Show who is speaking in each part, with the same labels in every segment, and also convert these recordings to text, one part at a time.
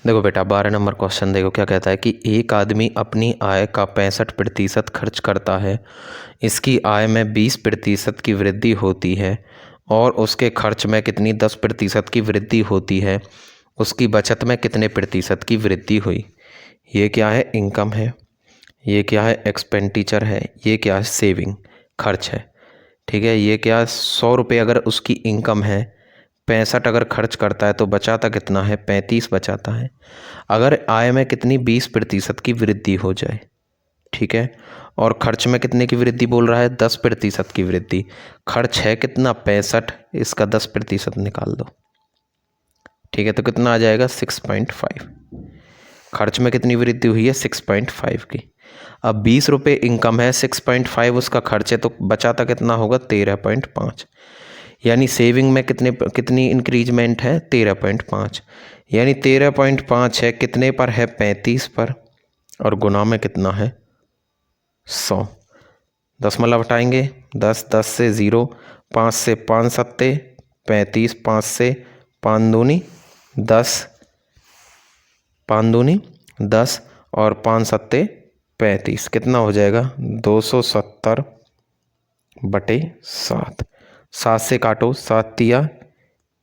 Speaker 1: देखो बेटा 12 number question देखो क्या कहता है कि एक आदमी अपनी आय का 65% खर्च करता है। इसकी आय में 20% की वृद्धि होती है और उसके खर्च में कितनी 10% की वृद्धि होती है। उसकी बचत में कितने प्रतिशत की वृद्धि हुई। ये क्या है, इनकम है। ये क्या है, एक्सपेंडिचर है। ये क्या है, सेविंग, खर्च है। ठीक है, ये क्या, 100 रुपये अगर उसकी इनकम है, 65 अगर खर्च करता है तो बचाता कितना है, 35 बचाता है। अगर आय में कितनी 20% की वृद्धि हो जाए, ठीक है, और खर्च में कितने की वृद्धि बोल रहा है, 10% की वृद्धि। खर्च है कितना, 65, इसका 10% निकाल दो। ठीक है, तो कितना आ जाएगा, 6.5। खर्च में कितनी वृद्धि हुई है, 6.5 की। अब 20 रुपये इनकम है, 6.5 उसका खर्च है, तो बचाता कितना होगा, 13.5। यानी सेविंग में कितनी इंक्रीजमेंट है, 13.5। यानी 13.5 है, कितने पर है, 35 पर, और गुना में कितना है, 100। 10 मतलब हटाएंगे, 10, 10 से 0, 5 से 5 सत्ते 35, 5 से 5 दूनी 10, 5 दूनी 10 और 5 सत्ते 35, कितना हो जाएगा, 270/7। 7 से काटो, 7 तिया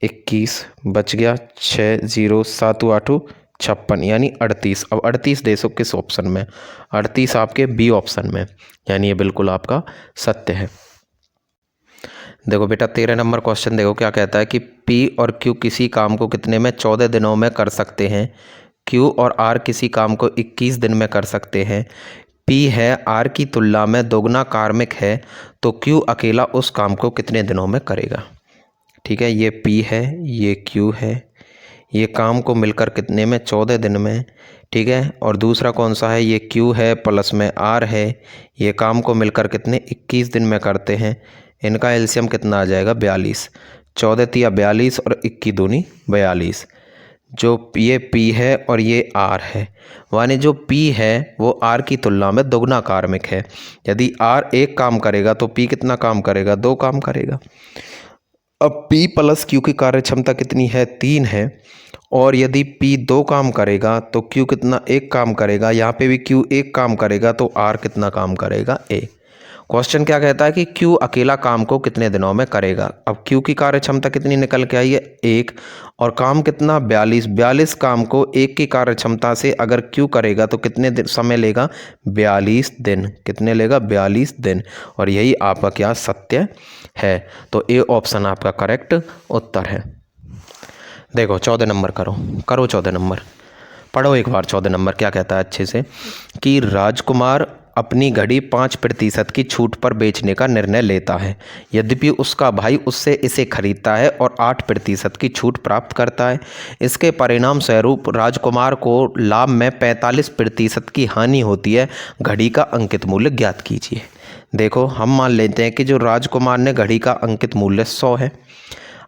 Speaker 1: 21, बच गया 6, 0, 7 8 56, यानी 38। अब 38 देखो किस ऑप्शन में, 38 आपके बी ऑप्शन में, यानी ये बिल्कुल आपका सत्य है। देखो बेटा 13 नंबर क्वेश्चन देखो क्या कहता है कि पी और क्यू किसी काम को कितने में, 14 दिनों में कर सकते हैं। क्यू और आर किसी काम को 21 दिन में कर सकते हैं। पी है आर की तुलना में दोगुना कार्मिक है, तो क्यू अकेला उस काम को कितने दिनों में करेगा। ठीक है, ये पी है, ये क्यू है, ये काम को मिलकर कितने में, 14 दिन में। ठीक है, और दूसरा कौन सा है, ये क्यू है प्लस में आर है, ये काम को मिलकर कितने, 21 दिन में करते हैं। इनका एलसीएम कितना आ जाएगा, 42। 14 तिया 42 और 21 दूनी 42। जो ये पी है और ये आर है, यानी जो पी है वो आर की तुलना में दोगुना कार्मिक है। यदि आर एक काम करेगा तो पी कितना काम करेगा, 2 काम करेगा। अब P प्लस Q की कार्य क्षमता कितनी है, 3 है, और यदि P 2 काम करेगा तो Q कितना, 1 काम करेगा। यहाँ पे भी Q 1 काम करेगा तो R कितना काम करेगा, A। क्वेश्चन क्या कहता है कि Q अकेला काम को कितने दिनों में करेगा। अब Q की कार्य क्षमता कितनी निकल के आई है, 1, और काम कितना, 42। 42 काम को 1 की कार्य क्षमता से अगर Q करेगा तो कितने समय लेगा, 42 दिन। कितने लेगा, 42 दिन। और यही आपका क्या सत्य है, तो ए ऑप्शन आपका करेक्ट उत्तर है। देखो 14 नंबर करो 14 नंबर पढ़ो एक बार। 14 नंबर क्या कहता है अच्छे से, कि राजकुमार अपनी घड़ी 5% की छूट पर बेचने का निर्णय लेता है। यद्यपि उसका भाई उससे इसे खरीदता है और 8% की छूट प्राप्त करता है। इसके परिणाम स्वरूप राजकुमार को लाभ में 45% की हानि होती है। घड़ी का अंकित मूल्य ज्ञात कीजिए। देखो हम मान लेते हैं कि जो राजकुमार ने घड़ी का अंकित मूल्य 100 है।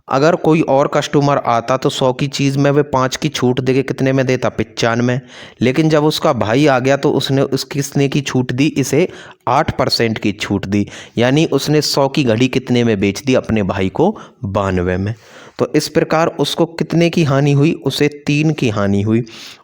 Speaker 1: अगर कोई और कस्टमर आता तो 100 की चीज़ में वे 5 की छूट देके कितने में देता, 95। लेकिन जब उसका भाई आ गया तो उसने किसने की छूट दी, इसे 8% की छूट दी। यानी उसने 100 की घड़ी कितने में बेच दी, अपने भाई को 92 में। तो इस प्रकार उसको कितने की हानि हुई, उसे 3 की हानि हुई।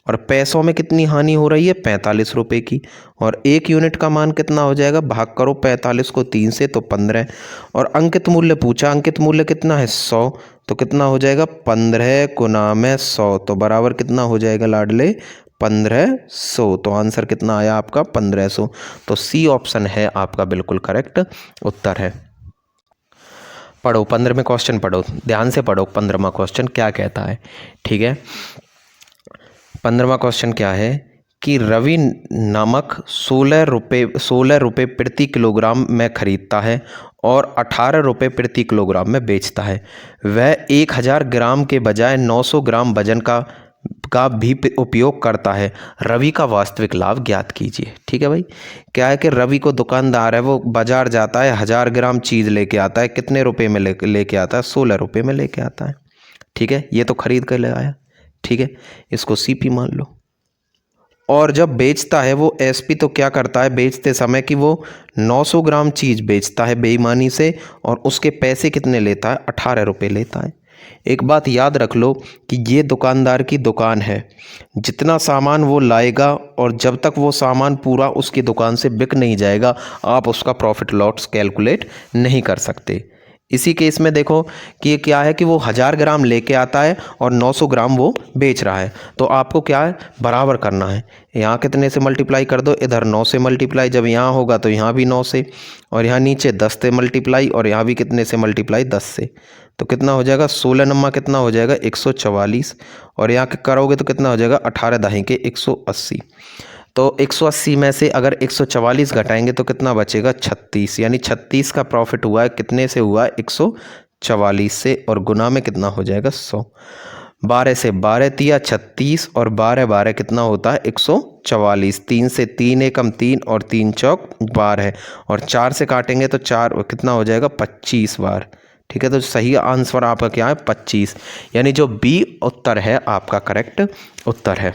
Speaker 1: और पैसों में कितनी हानि हो रही है, 45 रुपये की। और 1 यूनिट का मान कितना हो जाएगा, भाग करो 45 को 3 से तो 15। और अंकित मूल्य पूछा, अंकित मूल्य कितना है, 100। तो कितना हो जाएगा, 15 गुना में 100, तो बराबर कितना हो जाएगा लाडले, 1500। तो आंसर कितना आया आपका, 1500। तो सी ऑप्शन है आपका बिल्कुल करेक्ट उत्तर है। पढ़ो 15वें क्वेश्चन पढ़ो, ध्यान से पढ़ो। 15वां क्वेश्चन क्या कहता है, ठीक है। 15वां क्वेश्चन क्या है कि रवि नमक 16 रुपये प्रति किलोग्राम में खरीदता है और 18 रुपये प्रति किलोग्राम में बेचता है। वह 1000 ग्राम के बजाय 900 ग्राम वजन का भी उपयोग करता है। रवि का वास्तविक लाभ ज्ञात कीजिए। ठीक है भाई, क्या है कि रवि को दुकानदार है, वो बाजार जाता है, 1000 ग्राम चीज़ लेके आता है, कितने रुपए में लेके आता है, 16 रुपये में लेके आता है। ठीक है, ये तो खरीद कर ले आया। ठीक है, इसको सीपी मान लो। और जब बेचता है वो एसपी, तो क्या करता है बेचते समय कि वो 900 ग्राम चीज़ बेचता है बेईमानी से, और उसके पैसे कितने लेता है, 18 रुपये लेता है। एक बात याद रख लो कि ये दुकानदार की दुकान है, जितना सामान वो लाएगा और जब तक वो सामान पूरा उसकी दुकान से बिक नहीं जाएगा आप उसका प्रॉफिट लॉस कैलकुलेट नहीं कर सकते। इसी केस में देखो कि ये क्या है कि वो 1000 ग्राम लेके आता है और 900 ग्राम वो बेच रहा है, तो आपको क्या है बराबर करना है। यहाँ कितने से मल्टीप्लाई कर दो, इधर 9 से मल्टीप्लाई, जब यहाँ होगा तो यहाँ भी 9 से, और यहाँ नीचे 10 से मल्टीप्लाई, और यहाँ भी कितने से मल्टीप्लाई 10 से। तो कितना हो जाएगा 16 नम्मा कितना हो जाएगा 144, और यहाँ करोगे तो कितना हो जाएगा 18 दही के 180। तो 180 में से अगर 144 घटाएंगे तो कितना बचेगा 36, यानी 36 का प्रॉफिट हुआ है कितने से हुआ है 144 से, और गुना में कितना हो जाएगा 100। 12 से 12 तिया 36 और 12 12 कितना होता है 144। 3 से 3 एकम 3 और 3 चौक 12, और 4 से काटेंगे तो 4 कितना हो जाएगा 25 बार। ठीक है, तो सही आंसर आपका क्या है 25, यानी जो बी उत्तर है आपका करेक्ट उत्तर है।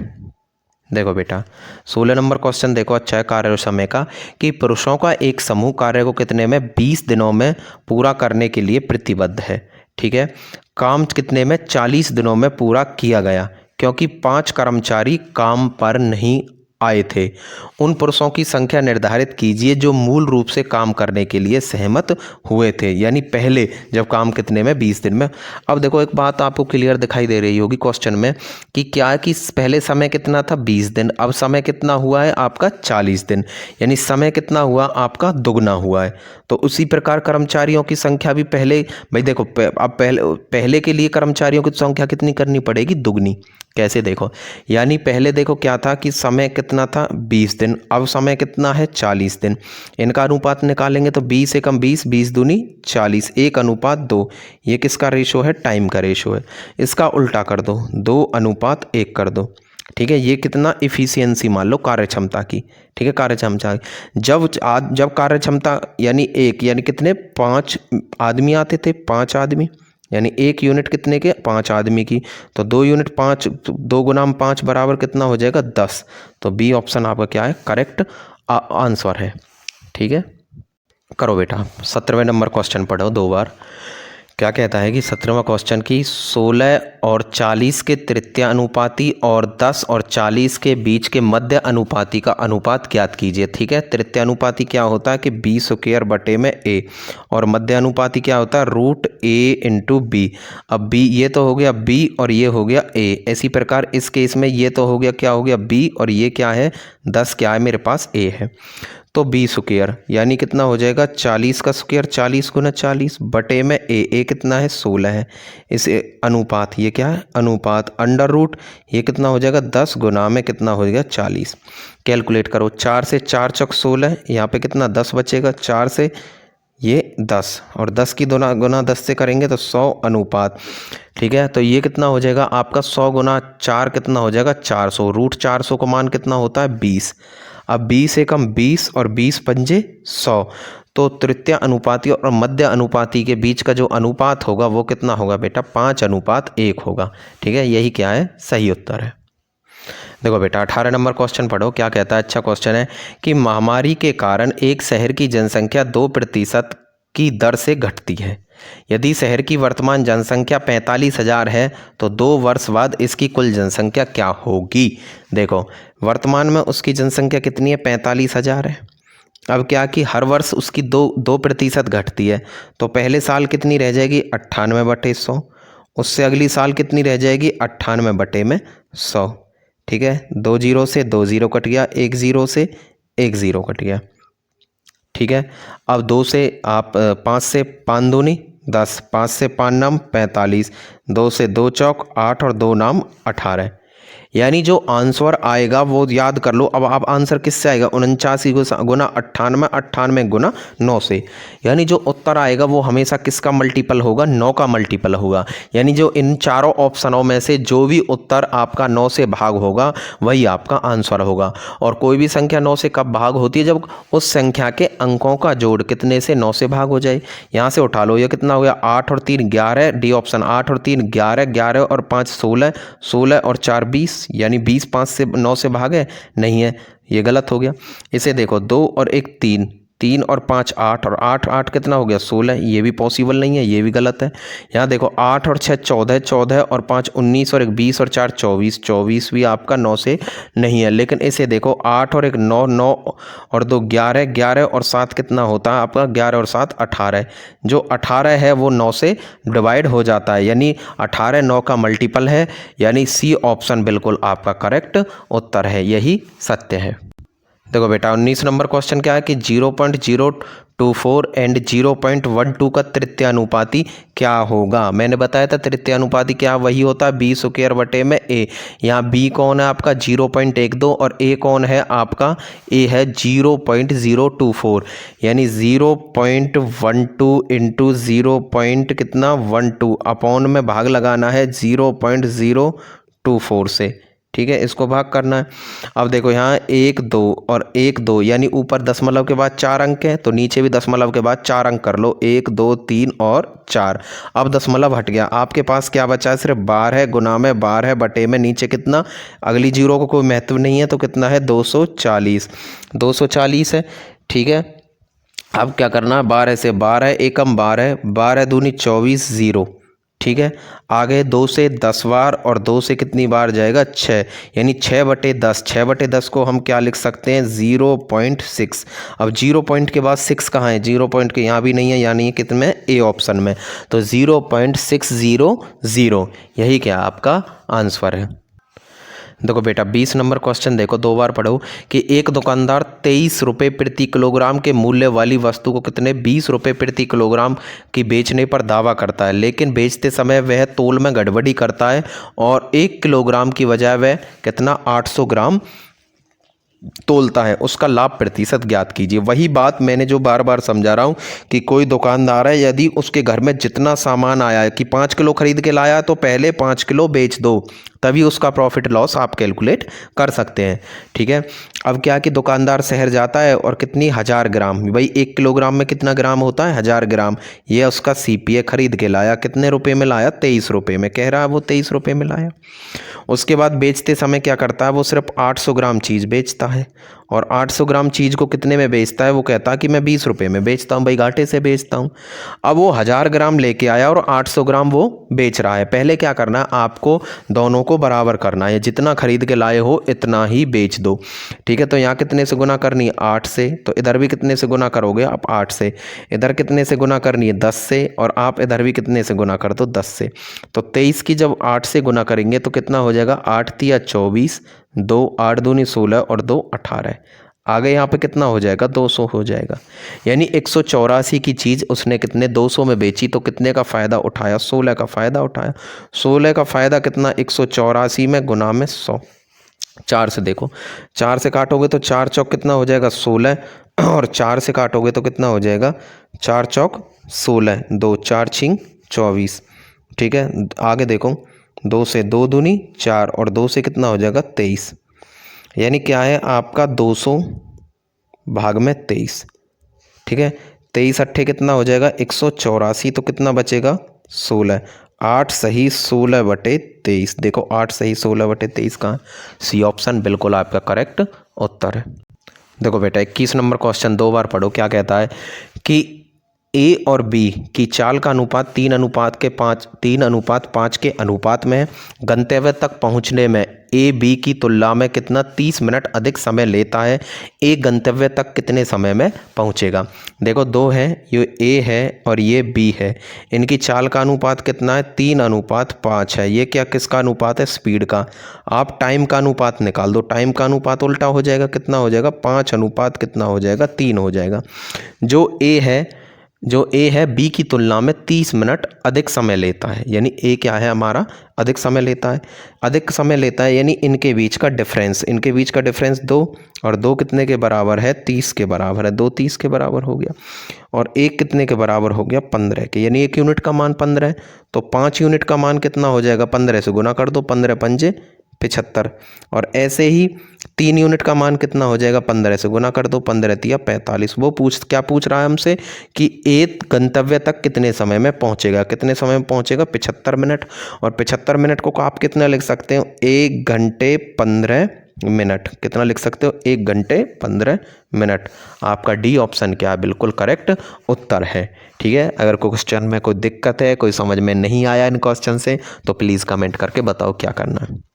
Speaker 1: देखो बेटा 16 नंबर क्वेश्चन देखो, अच्छा है कार्य समय का, कि पुरुषों का एक समूह कार्य को कितने में 20 दिनों में पूरा करने के लिए प्रतिबद्ध है। ठीक है, काम कितने में 40 दिनों में पूरा किया गया, क्योंकि 5 कर्मचारी काम पर नहीं आए थे। उन पुरुषों की संख्या निर्धारित कीजिए जो मूल रूप से काम करने के लिए सहमत हुए थे, यानी पहले जब काम कितने में 20 दिन में। अब देखो एक बात आपको क्लियर दिखाई दे रही होगी क्वेश्चन में कि क्या है कि पहले समय कितना था 20 दिन, अब समय कितना हुआ है आपका 40 दिन, यानी समय कितना हुआ आपका दुगना हुआ है। तो उसी प्रकार कर्मचारियों की संख्या भी पहले, भाई देखो अब पहले के लिए कर्मचारियों की संख्या कितनी करनी पड़ेगी दुगनी। कैसे देखो, यानी पहले देखो क्या था कि समय कितना था 20 दिन, अब समय कितना है 40 दिन। इनका अनुपात निकालेंगे तो 20 एकम 20, 20 दूनी 40, 1:2। ये किसका रेशो है, टाइम का रेशो है। इसका उल्टा कर दो, 2:1 कर दो। ठीक है, ये कितना इफिशियंसी मान लो कार्य क्षमता की। ठीक है, कार्य क्षमता जब कार्य क्षमता यानी एक, यानी कितने 5 आदमी आते थे, 5 आदमी, यानी 1 यूनिट कितने के 5 आदमी की, तो 2 यूनिट 5, 2 गुना 5 बराबर कितना हो जाएगा 10। तो बी ऑप्शन आपका क्या है करेक्ट आंसर है। ठीक है, करो बेटा 17वें नंबर क्वेश्चन पढ़ो 2 बार। क्या कहता है कि 17वां क्वेश्चन की 16 और 40 के तृतीय अनुपाती और 10 और 40 के बीच के मध्य अनुपाती का अनुपात ज्ञात कीजिए। ठीक है, तृतीय अनुपाती क्या होता है कि बी स्क्वायर बटे में ए, और मध्य अनुपाती क्या होता है रूट ए इंटू बी। अब बी ये तो हो गया बी और ये हो गया ए, इसी प्रकार इस केस में ये तो हो गया क्या हो गया बी और ये क्या है 10 क्या है मेरे पास ए है। तो बी स्क्वायर यानी कितना हो जाएगा 40 का स्क्वायर 40 गुना 40 बटे में ए कितना है 16 है। इस अनुपात ये क्या है अनुपात अंडर रूट ये कितना हो जाएगा 10 गुना में कितना हो जाएगा 40। कैलकुलेट करो 4 से 4 चौक 16, यहाँ पे कितना 10 बचेगा, 4 से ये 10 और 10 की गुना 10 से करेंगे तो 100 अनुपात। ठीक है, तो ये कितना हो जाएगा आपका 100 गुना 4 कितना हो जाएगा 400, रूट 400 का मान कितना होता है 20। अब 20 एकम 20 और 20 पंजे 100, तो तृतीय अनुपाती और मध्य अनुपाती के बीच का जो अनुपात होगा वो कितना होगा बेटा 5:1 होगा। ठीक है, यही क्या है सही उत्तर है। देखो बेटा 18 नंबर क्वेश्चन पढ़ो, क्या कहता है, अच्छा क्वेश्चन है कि महामारी के कारण एक शहर की जनसंख्या 2% की दर से घटती है। यदि शहर की वर्तमान जनसंख्या 45,000 है तो 2 वर्ष बाद इसकी कुल जनसंख्या क्या होगी। देखो वर्तमान में उसकी जनसंख्या कितनी है 45,000 है। अब क्या कि हर वर्ष उसकी 2% घटती है, तो पहले साल कितनी रह जाएगी 98/100, उससे अगली साल कितनी रह जाएगी 98/100। ठीक है, 2 0 से 2 0 कट गया, 1 0 से 1 0 कट गया। ठीक है, अब 2 से आप 5 से 5 दूनी 10, 5 से 5 नाम 45, 2 से 2 चौक 8 और 2 नाम 18, यानी जो आंसर आएगा वो याद कर लो। अब आप आंसर किससे आएगा 49 गुना 98, 98 गुना 9 से, यानी जो उत्तर आएगा वो हमेशा किसका मल्टीपल होगा 9 का मल्टीपल होगा। यानी जो इन चारों ऑप्शनों में से जो भी उत्तर आपका 9 से भाग होगा वही आपका आंसर होगा। और कोई भी संख्या 9 से कब भाग होती है, जब उस संख्या के अंकों का जोड़ कितने से 9 से भाग हो जाए। यहाँ से उठा लो, ये कितना हो गया 8 और 3 11, डी ऑप्शन 8 और 3 11, 11 और 5 16, 16 और 4 20, यानी 20 5 से 9 से भागे नहीं है, ये गलत हो गया। इसे देखो 2 और 1 3, 3 और 5 8 और 8 8 कितना हो गया 16, ये भी पॉसिबल नहीं है, ये भी गलत है। यहाँ देखो 8 और 6 14, 14 और 5 19 और 1 20 और 4 24, 24 भी आपका 9 से नहीं है। लेकिन इसे देखो 8 और 1 9, 9 और 2 11, 11 और 7 कितना होता है आपका 11 और 7 18। जो 18 है वो 9 से डिवाइड हो जाता है, यानी 18 9 का मल्टीपल है, यानी सी ऑप्शन बिल्कुल आपका करेक्ट उत्तर है, यही सत्य है। देखो बेटा 19 नंबर क्वेश्चन क्या है कि 0.024 एंड 0.12 का तृतीयानुपाती क्या होगा। मैंने बताया था तृतीयानुपाती क्या वही होता है बी स्क्वायर बटे में ए। यहाँ बी कौन है आपका 0.12 और ए कौन है आपका ए है 0.024, यानी 0.12 इंटू 0. कितना 12 अपॉन में भाग लगाना है 0.024 से। ठीक है, इसको भाग करना है। अब देखो यहाँ 1 2 और 1 2, यानी ऊपर दशमलव के बाद 4 अंक हैं तो नीचे भी दशमलव के बाद 4 अंक कर लो, 1 2 3 और 4। अब दशमलव हट गया, आपके पास क्या बचा है सिर्फ बार है, गुना में बार है, बटे में नीचे कितना, अगली जीरो को कोई महत्व नहीं है तो कितना है 240, 240 है। ठीक है, अब क्या करना है 12 से 12 एकम 12, 12 दूनी 24 0। ठीक है, आगे 2 से 10 बार और 2 से कितनी बार जाएगा 6, यानी 6/10, 6/10 को हम क्या लिख सकते हैं 0.6। अब 0 पॉइंट के बाद 6 कहाँ है, 0 पॉइंट के यहाँ भी नहीं है, यानी कितने में ए ऑप्शन में, तो 0.600, यही क्या आपका आंसर है। देखो बेटा 20 नंबर क्वेश्चन देखो, 2 बार पढ़ो कि एक दुकानदार 23 रुपये प्रति किलोग्राम के मूल्य वाली वस्तु को कितने 20 रुपये प्रति किलोग्राम की बेचने पर दावा करता है, लेकिन बेचते समय वह तौल में गड़बड़ी करता है और 1 किलोग्राम की बजाय वह कितना 800 ग्राम तोलता है, उसका लाभ प्रतिशत ज्ञात कीजिए। वही बात मैंने जो बार बार समझा रहा हूँ कि कोई दुकानदार है, यदि उसके घर में जितना सामान आया है कि 5 किलो खरीद के लाया तो पहले 5 किलो बेच दो, तभी उसका प्रॉफिट लॉस आप कैलकुलेट कर सकते हैं। ठीक है, अब क्या कि दुकानदार शहर जाता है और कितनी 1000 ग्राम, भाई 1 किलोग्राम में कितना ग्राम होता है 1000 ग्राम, ये उसका सीपीए खरीद के लाया, कितने रुपए में लाया 23 रुपये में, कह रहा है वो 23 रुपये में लाया। उसके बाद बेचते समय क्या करता है, वो सिर्फ 800 ग्राम चीज़ बेचता है और 800 ग्राम चीज़ को कितने में बेचता है, वो कहता है कि मैं 20 रुपये में बेचता हूँ, भाई घाटे से बेचता हूँ। अब वो 1000 ग्राम लेके आया और 800 ग्राम वो बेच रहा है। पहले क्या करना है, आपको दोनों को बराबर करना है, जितना खरीद के लाए हो इतना ही बेच दो। ठीक है, तो यहाँ कितने से गुना करनी है 8 से, तो इधर भी कितने से गुना करोगे आप 8 से, इधर कितने से गुना करनी है 10 से, और आप इधर भी कितने से गुना कर दो 10 से। तो 23 की जब 8 से गुना करेंगे तो कितना हो जाएगा 8 तिया 24, 2 8 दूनी 16 और 2 18, आगे यहाँ पे कितना हो जाएगा 200 हो जाएगा, यानी 184 की चीज़ उसने कितने 200 में बेची, तो कितने का फ़ायदा उठाया 16 का फ़ायदा उठाया। 16 का फ़ायदा कितना 184 में गुना में 100, 4 से देखो, 4 से काटोगे तो 4 चौक कितना हो जाएगा 16, और 4 से काटोगे तो कितना हो जाएगा 4 चौक 16, 2 4 छिंग 24। ठीक है, आगे देखो 2 से 2 दूनी 4 और 2 से कितना हो जाएगा 23, यानी क्या है आपका 200 भाग में 23। ठीक है, 23 अट्ठे कितना हो जाएगा 184, तो कितना बचेगा 16, 8 सही 16/23। देखो 8 सही 16/23 कहाँ, सी ऑप्शन बिल्कुल आपका करेक्ट उत्तर है। देखो बेटा 21 नंबर क्वेश्चन 2 बार पढ़ो, क्या कहता है कि ए और बी की चाल का अनुपात 3:5 के अनुपात में है। गंतव्य तक पहुंचने में ए बी की तुलना में कितना 30 मिनट अधिक समय लेता है, ए गंतव्य तक कितने समय में पहुंचेगा। देखो 2 है, ये ए है और ये बी है, इनकी चाल का अनुपात कितना है 3:5 है। ये क्या किसका अनुपात है स्पीड का। आप टाइम का अनुपात निकाल दो, टाइम का अनुपात उल्टा हो जाएगा, कितना हो जाएगा 5 अनुपात कितना हो जाएगा 3 हो जाएगा। जो ए है बी की तुलना में 30 मिनट अधिक समय लेता है, यानी ए क्या है हमारा अधिक समय लेता है, अधिक समय लेता है, यानी इनके बीच का डिफरेंस, इनके बीच का डिफरेंस 2 और 2 कितने के बराबर है 30 के बराबर है, 2 30 के बराबर हो गया, और 1 कितने के बराबर हो गया 15 के, यानी 1 यूनिट का मान 15 है, तो 5 यूनिट का मान कितना हो जाएगा 15 से गुना कर दो, 15 पंजे 75, और ऐसे ही 3 यूनिट का मान कितना हो जाएगा 15 से गुना कर दो, 15 तिया 45। वो क्या पूछ रहा है हमसे कि ए गंतव्य तक कितने समय में पहुंचेगा, कितने समय में पहुंचेगा 75 मिनट, और 75 मिनट को आप कितना लिख सकते हो 1 घंटे 15 मिनट। कितना लिख सकते हो? 1 घंटे 15 मिनट। आपका डी ऑप्शन क्या है? बिल्कुल करेक्ट उत्तर है। ठीक है, अगर कोई क्वेश्चन में कोई दिक्कत है, कोई समझ में नहीं आया इन क्वेश्चन से, तो प्लीज़ कमेंट करके बताओ क्या करना है।